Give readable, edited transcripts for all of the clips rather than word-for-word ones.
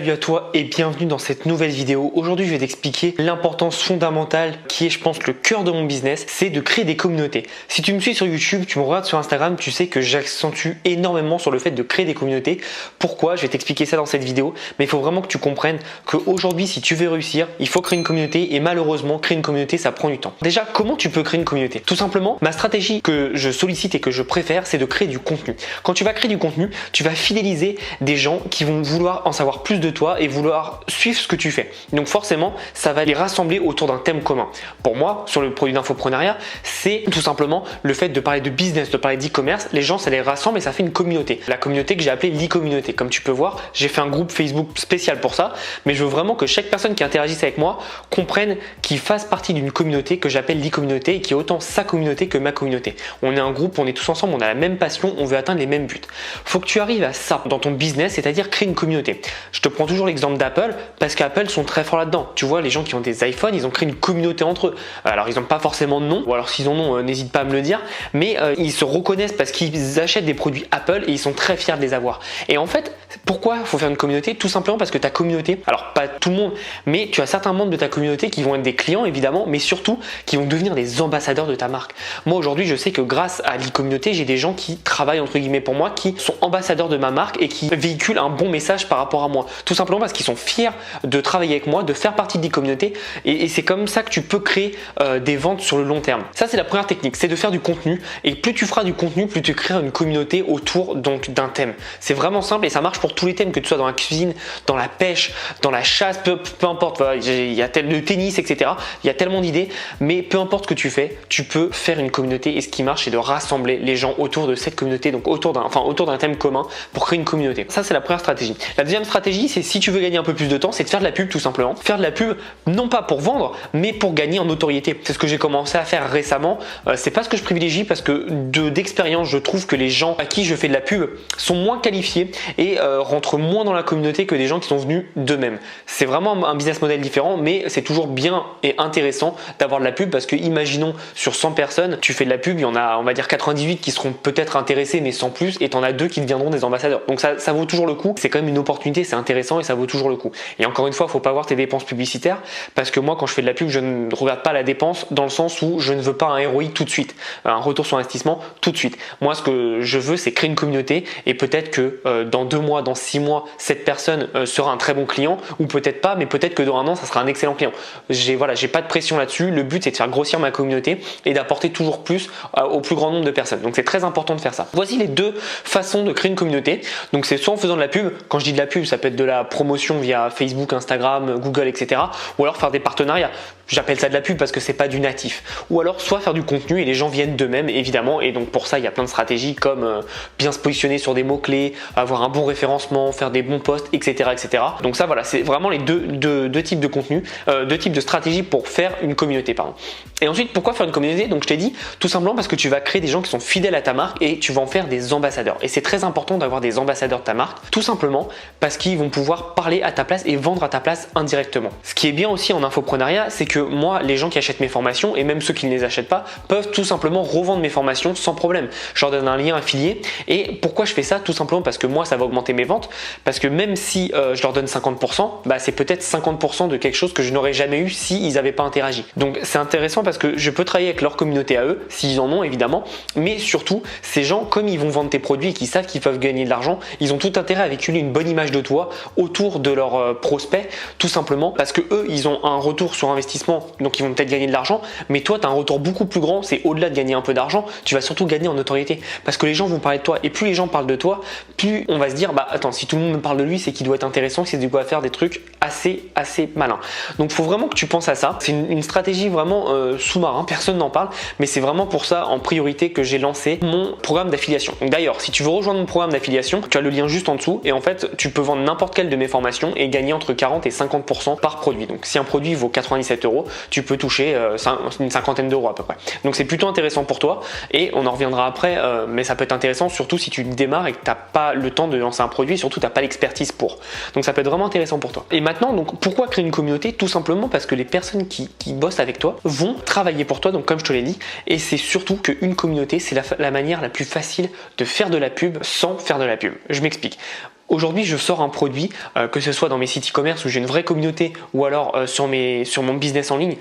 Salut à toi et bienvenue dans cette nouvelle vidéo. Aujourd'hui je vais t'expliquer l'importance fondamentale qui est je pense le cœur de mon business, c'est de créer des communautés. Si tu me suis sur YouTube, tu me regardes sur Instagram, tu sais que j'accentue énormément sur le fait de créer des communautés. Pourquoi? Je vais t'expliquer ça dans cette vidéo, mais il faut vraiment que tu comprennes qu'aujourd'hui si tu veux réussir, il faut créer une communauté et malheureusement créer une communauté ça prend du temps. Déjà, comment tu peux créer une communauté? Tout simplement, ma stratégie que je sollicite et que je préfère, c'est de créer du contenu. Quand tu vas créer du contenu, tu vas fidéliser des gens qui vont vouloir en savoir plus de toi et vouloir suivre ce que tu fais. Donc forcément, ça va les rassembler autour d'un thème commun. Pour moi, sur le produit d'infoprenariat, c'est tout simplement le fait de parler de business, de parler d'e-commerce. Les gens, ça les rassemble et ça fait une communauté. La communauté que j'ai appelée l'e-communauté. Comme tu peux voir, j'ai fait un groupe Facebook spécial pour ça, mais je veux vraiment que chaque personne qui interagisse avec moi comprenne qu'il fasse partie d'une communauté que j'appelle l'e-communauté et qui est autant sa communauté que ma communauté. On est un groupe, on est tous ensemble, on a la même passion, on veut atteindre les mêmes buts. Faut que tu arrives à ça dans ton business, c'est-à-dire créer une communauté. Je te prends toujours l'exemple d'Apple parce qu'Apple sont très forts là-dedans. Tu vois, les gens qui ont des iPhones, ils ont créé une communauté entre eux. Alors, ils n'ont pas forcément de nom, ou alors s'ils en ont, n'hésite pas à me le dire, mais ils se reconnaissent parce qu'ils achètent des produits Apple et ils sont très fiers de les avoir. Et en fait, pourquoi il faut faire une communauté? Tout simplement parce que ta communauté, alors pas tout le monde, mais tu as certains membres de ta communauté qui vont être des clients évidemment, mais surtout qui vont devenir des ambassadeurs de ta marque. Moi aujourd'hui, je sais que grâce à l'e-communauté, j'ai des gens qui travaillent entre guillemets pour moi, qui sont ambassadeurs de ma marque et qui véhiculent un bon message par rapport à moi. Tout simplement parce qu'ils sont fiers de travailler avec moi, de faire partie de l'e-communauté et c'est comme ça que tu peux créer des ventes sur le long terme. Ça, c'est la première technique, c'est de faire du contenu et plus tu feras du contenu, plus tu créeras une communauté autour donc d'un thème. C'est vraiment simple et ça marche pour tous les thèmes, que tu sois dans la cuisine, dans la pêche, dans la chasse, peu importe, voilà, il y a le tennis, etc. Il y a tellement d'idées, mais peu importe ce que tu fais, tu peux faire une communauté et ce qui marche, c'est de rassembler les gens autour de cette communauté, donc autour d'un thème commun pour créer une communauté. Ça, c'est la première stratégie. La deuxième stratégie, c'est si tu veux gagner un peu plus de temps, c'est de faire de la pub tout simplement. Faire de la pub, non pas pour vendre, mais pour gagner en notoriété. C'est ce que j'ai commencé à faire récemment. C'est pas ce que je privilégie parce que d'expérience, je trouve que les gens à qui je fais de la pub sont moins qualifiés et rentrent moins dans la communauté que des gens qui sont venus d'eux-mêmes. C'est vraiment un business model différent, mais c'est toujours bien et intéressant d'avoir de la pub parce que imaginons sur 100 personnes, tu fais de la pub, il y en a on va dire 98 qui seront peut-être intéressés mais sans plus et tu en as 2 qui deviendront des ambassadeurs. Donc ça vaut toujours le coup. C'est quand même une opportunité, c'est intéressant et ça vaut toujours le coup. Et encore une fois, il ne faut pas voir tes dépenses publicitaires parce que moi quand je fais de la pub, je ne regarde pas la dépense dans le sens où je ne veux pas un ROI tout de suite, un retour sur investissement tout de suite. Moi ce que je veux, c'est créer une communauté et peut-être que dans 2 mois, dans 6 mois, cette personne sera un très bon client ou peut-être pas, mais peut-être que dans 1 an, ça sera un excellent client. J'ai pas de pression là-dessus. Le but, c'est de faire grossir ma communauté et d'apporter toujours plus au plus grand nombre de personnes. Donc c'est très important de faire ça. Voici les 2 façons de créer une communauté. Donc c'est soit en faisant de la pub. Quand je dis de la pub, ça peut être de la promotion via Facebook, Instagram, Google, etc. Ou alors faire des partenariats. J'appelle ça de la pub parce que c'est pas du natif. Ou alors soit faire du contenu et les gens viennent d'eux-mêmes évidemment. Et donc pour ça, il y a plein de stratégies comme bien se positionner sur des mots-clés, avoir un bon référencement, faire des bons posts, etc. etc. Donc ça voilà, c'est vraiment les deux types de contenu, 2 types de stratégies pour faire une communauté. Pardon. Et ensuite, pourquoi faire une communauté? Donc je t'ai dit, tout simplement parce que tu vas créer des gens qui sont fidèles à ta marque et tu vas en faire des ambassadeurs. Et c'est très important d'avoir des ambassadeurs de ta marque, tout simplement parce qu'ils vont pouvoir parler à ta place et vendre à ta place indirectement. Ce qui est bien aussi en infoprenariat, c'est que moi, les gens qui achètent mes formations et même ceux qui ne les achètent pas peuvent tout simplement revendre mes formations sans problème. Je leur donne un lien affilié. Et pourquoi je fais ça? Tout simplement parce que moi, ça va augmenter mes ventes. Parce que même si je leur donne 50%, c'est peut-être 50% de quelque chose que je n'aurais jamais eu s'ils n'avaient pas interagi. Donc c'est intéressant parce que je peux travailler avec leur communauté à eux, s'ils en ont évidemment, mais surtout ces gens, comme ils vont vendre tes produits et qu'ils savent qu'ils peuvent gagner de l'argent, ils ont tout intérêt à véhiculer une bonne image de toi autour de leurs prospects, tout simplement parce que eux, ils ont un retour sur investissement, donc ils vont peut-être gagner de l'argent, mais toi, tu as un retour beaucoup plus grand, c'est au-delà de gagner un peu d'argent, tu vas surtout gagner en notoriété parce que les gens vont parler de toi et plus les gens parlent de toi, plus on va se dire, attends, si tout le monde me parle de lui, c'est qu'il doit être intéressant, c'est qu'il doit faire des trucs assez malins. Donc il faut vraiment que tu penses à ça. C'est une stratégie vraiment sous-marin, personne n'en parle, mais c'est vraiment pour ça en priorité que j'ai lancé mon programme d'affiliation. D'ailleurs, si tu veux rejoindre mon programme d'affiliation, tu as le lien juste en dessous et en fait, tu peux vendre n'importe quelle de mes formations et gagner entre 40 et 50% par produit. Donc si un produit vaut 97 €, tu peux toucher une cinquantaine d'euros à peu près. Donc c'est plutôt intéressant pour toi et on en reviendra après, mais ça peut être intéressant surtout si tu démarres et que tu n'as pas le temps de lancer un produit, surtout tu n'as pas l'expertise pour. Donc ça peut être vraiment intéressant pour toi. Et maintenant, donc pourquoi créer une communauté? Tout simplement parce que les personnes qui bossent avec toi vont travailler pour toi, donc comme je te l'ai dit, et c'est surtout qu'une communauté, c'est la manière la plus facile de faire de la pub sans faire de la pub. Je m'explique. Aujourd'hui, je sors un produit, que ce soit dans mes sites e-commerce où j'ai une vraie communauté ou alors sur mon business en ligne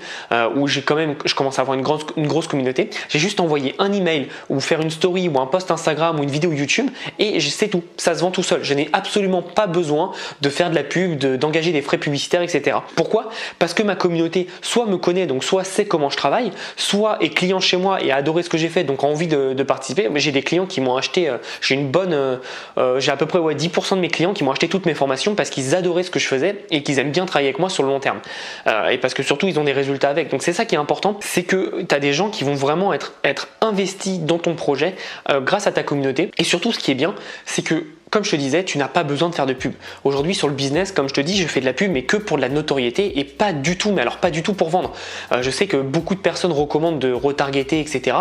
où je commence à avoir une grosse communauté. J'ai juste envoyé un email ou faire une story ou un post Instagram ou une vidéo YouTube et c'est tout. Ça se vend tout seul. Je n'ai absolument pas besoin de faire de la pub, d'engager des frais publicitaires, etc. Pourquoi? Parce que ma communauté soit me connaît, donc soit sait comment je travaille, soit est client chez moi et a adoré ce que j'ai fait, donc a envie de participer. Mais j'ai des clients qui m'ont acheté, j'ai à peu près 10% de mes clients qui m'ont acheté toutes mes formations parce qu'ils adoraient ce que je faisais et qu'ils aiment bien travailler avec moi sur le long terme. Et parce que surtout, ils ont des résultats avec. Donc c'est ça qui est important, c'est que tu as des gens qui vont vraiment être investis dans ton projet grâce à ta communauté. Et surtout, ce qui est bien, c'est que comme je te disais, tu n'as pas besoin de faire de pub. Aujourd'hui sur le business, comme je te dis, je fais de la pub mais que pour de la notoriété et pas du tout, mais alors pas du tout pour vendre. Je sais que beaucoup de personnes recommandent de retargeter, etc.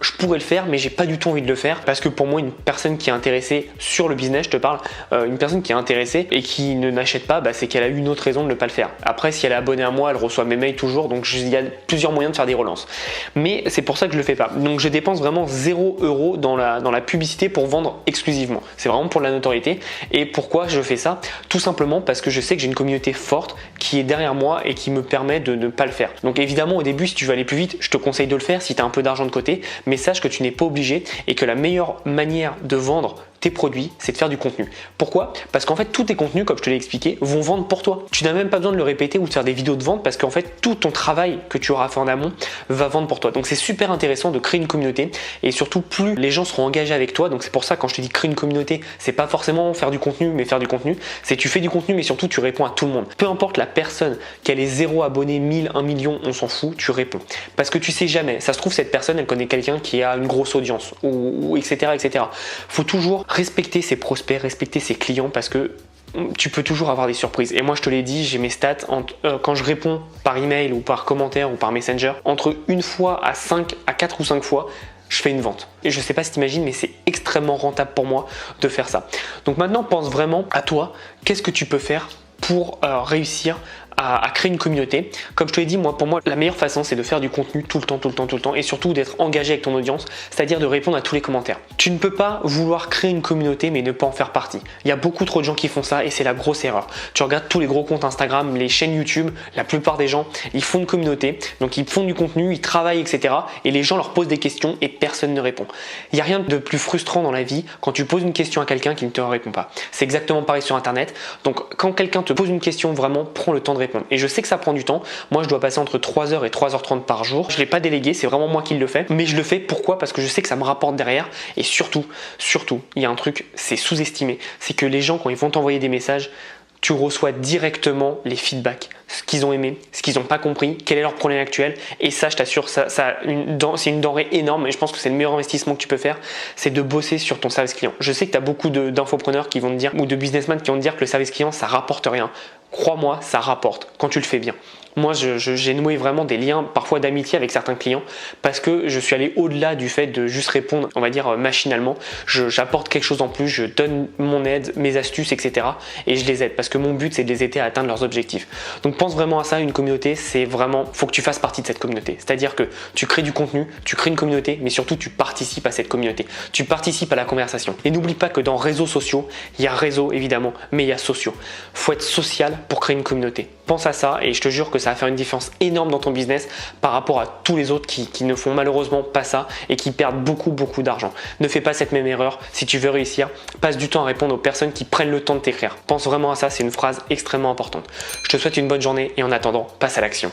Je pourrais le faire mais j'ai pas du tout envie de le faire parce que pour moi une personne qui est intéressée sur le business, je te parle, une personne qui est intéressée et qui ne n'achète pas, c'est qu'elle a eu une autre raison de ne pas le faire. Après si elle est abonnée à moi, elle reçoit mes mails toujours, donc il y a plusieurs moyens de faire des relances. Mais c'est pour ça que je le fais pas. Donc je dépense vraiment 0 € dans la publicité pour vendre exclusivement. C'est vraiment pour la notoriété. Et pourquoi je fais ça? Tout simplement parce que je sais que j'ai une communauté forte qui est derrière moi et qui me permet de ne pas le faire. Donc évidemment au début si tu veux aller plus vite, je te conseille de le faire si tu as un peu d'argent de côté, mais sache que tu n'es pas obligé et que la meilleure manière de vendre tes produits, c'est de faire du contenu. Pourquoi? Parce qu'en fait, tous tes contenus, comme je te l'ai expliqué, vont vendre pour toi. Tu n'as même pas besoin de le répéter ou de faire des vidéos de vente parce qu'en fait, tout ton travail que tu auras fait en amont va vendre pour toi. Donc, c'est super intéressant de créer une communauté et surtout, plus les gens seront engagés avec toi. Donc, c'est pour ça, quand je te dis créer une communauté, c'est pas forcément faire du contenu, mais faire du contenu. C'est tu fais du contenu, mais surtout, tu réponds à tout le monde. Peu importe la personne, qu'elle ait 0 abonnés, 1000, 1 million, on s'en fout, tu réponds. Parce que tu sais jamais. Ça se trouve, cette personne, elle connaît quelqu'un qui a une grosse audience ou etc., etc. Faut toujours respecter ses prospects, respecter ses clients parce que tu peux toujours avoir des surprises. Et moi, je te l'ai dit, j'ai mes stats quand je réponds par email ou par commentaire ou par Messenger, entre une fois à 4 ou 5 fois, je fais une vente. Et je sais pas si t'imagines, mais c'est extrêmement rentable pour moi de faire ça. Donc maintenant, pense vraiment à toi. Qu'est-ce que tu peux faire pour réussir à créer une communauté? Comme je te l'ai dit, pour moi, la meilleure façon, c'est de faire du contenu tout le temps et surtout d'être engagé avec ton audience, c'est-à-dire de répondre à tous les commentaires. Tu ne peux pas vouloir créer une communauté mais ne pas en faire partie. Il y a beaucoup trop de gens qui font ça et c'est la grosse erreur. Tu regardes tous les gros comptes Instagram, les chaînes YouTube, la plupart des gens, ils font une communauté, donc ils font du contenu, ils travaillent, etc. Et les gens leur posent des questions et personne ne répond. Il n'y a rien de plus frustrant dans la vie quand tu poses une question à quelqu'un qui ne te répond pas. C'est exactement pareil sur Internet. Donc quand quelqu'un te pose une question, vraiment, prends le temps de répondre. Et je sais que ça prend du temps. Moi, je dois passer entre 3h et 3h30 par jour. Je ne l'ai pas délégué, c'est vraiment moi qui le fais. Mais je le fais pourquoi? Parce que je sais que ça me rapporte derrière. Et surtout, il y a un truc, c'est sous-estimé. C'est que les gens, quand ils vont t'envoyer des messages, tu reçois directement les feedbacks, ce qu'ils ont aimé, ce qu'ils n'ont pas compris, quel est leur problème actuel. Et ça, je t'assure, c'est une denrée énorme et je pense que c'est le meilleur investissement que tu peux faire, c'est de bosser sur ton service client. Je sais que tu as beaucoup d'infopreneurs qui vont te dire, ou de businessmen qui vont te dire que le service client, ça rapporte rien. Crois-moi, ça rapporte quand tu le fais bien. Moi, j'ai noué vraiment des liens parfois d'amitié avec certains clients parce que je suis allé au-delà du fait de juste répondre, on va dire machinalement. J'apporte quelque chose en plus, je donne mon aide, mes astuces, etc. Et je les aide parce que mon but, c'est de les aider à atteindre leurs objectifs. Donc pense vraiment à ça, une communauté, c'est vraiment, faut que tu fasses partie de cette communauté. C'est-à-dire que tu crées du contenu, tu crées une communauté, mais surtout tu participes à cette communauté. Tu participes à la conversation. Et n'oublie pas que dans réseaux sociaux, il y a réseau évidemment, mais il y a sociaux. Faut être social pour créer une communauté. Pense à ça et je te jure que ça va faire une différence énorme dans ton business par rapport à tous les autres qui ne font malheureusement pas ça et qui perdent beaucoup d'argent. Ne fais pas cette même erreur. Si tu veux réussir, passe du temps à répondre aux personnes qui prennent le temps de t'écrire. Pense vraiment à ça, c'est une phrase extrêmement importante. Je te souhaite une bonne journée et en attendant, passe à l'action.